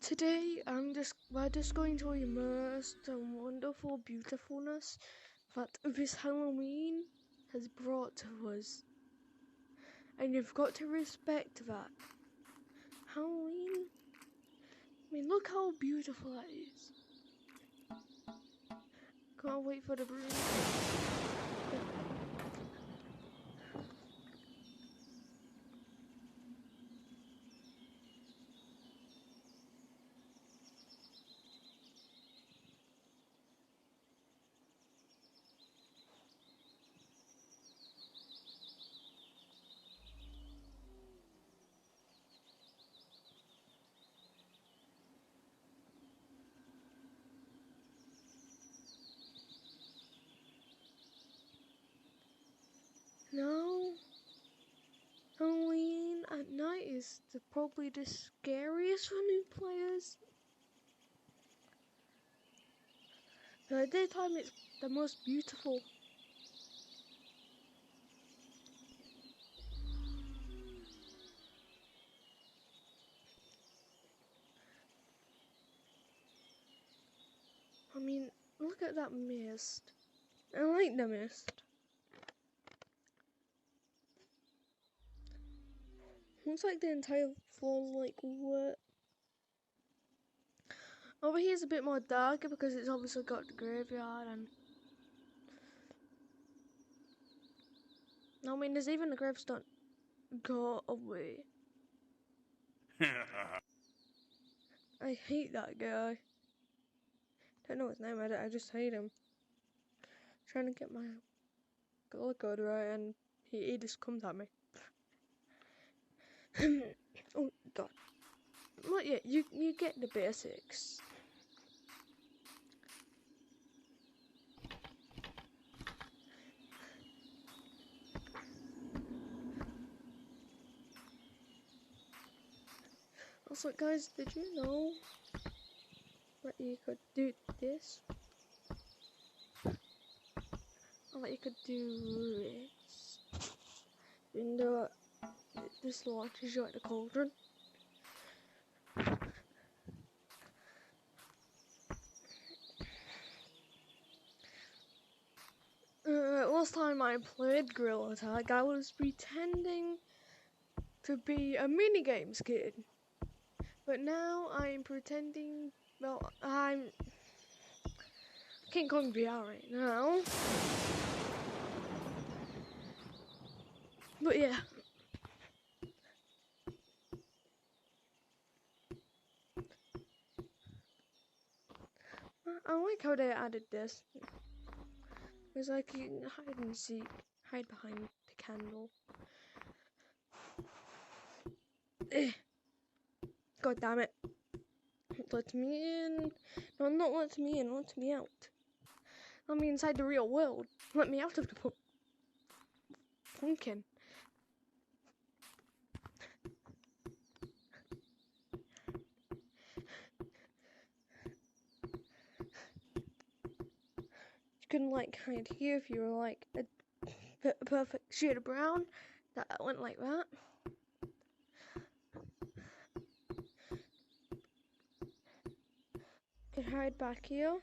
Today we're just going to immerse the wonderful beautifulness that this Halloween has brought to us. And you've got to respect that. Halloween, I mean, look how beautiful that is. Can't wait for the broom. Now, Halloween at night is probably the scariest for new players. But at daytime it's the most beautiful. I mean, look at that mist. I like the mist. Looks like the entire floor's like wet. Over here's a bit more darker because it's obviously got the graveyard and I mean there's even a gravestone. Go away. I hate that guy. Don't know his name, I just hate him. Trying to get my color code right and he just comes at me. Oh god. Well, yeah, you get the basics. Also, guys, did you know that you could do this? Or that you could do this? Even though this launches you at the cauldron. Last time I played Gorilla Tag, I was pretending to be a minigames kid. But now I'm pretending, well, I'm King Kong VR right now. But yeah. I like how they added this. It's like you can hide and seek, hide behind the candle. God damn it. Let me in. No, not let me in, let me out. Let me inside the real world. Let me out of the pumpkin. You couldn't like hide here if you were like a perfect shade of brown. That went like that. You could hide back here.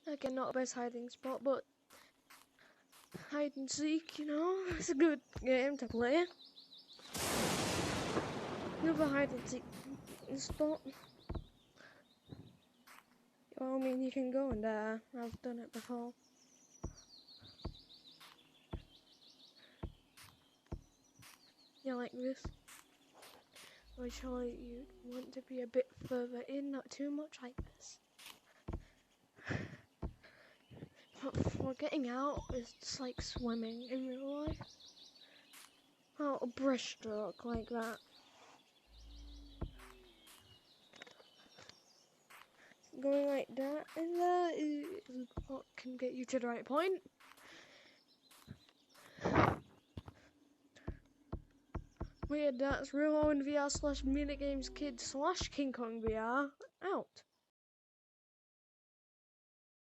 Again, not the best hiding spot, but hide and seek, you know, it's a good game to play. Another hide and seek spot. Well, I mean, you can go in there. I've done it before. Yeah, like this. Actually, you want to be a bit further in, not too much like this. But for getting out, it's just like swimming in real life. Oh, a brushstroke like that. Going like that, and that is what can get you to the right point. Weird, that's Real-Owen VR /minigames kid /King Kong VR out.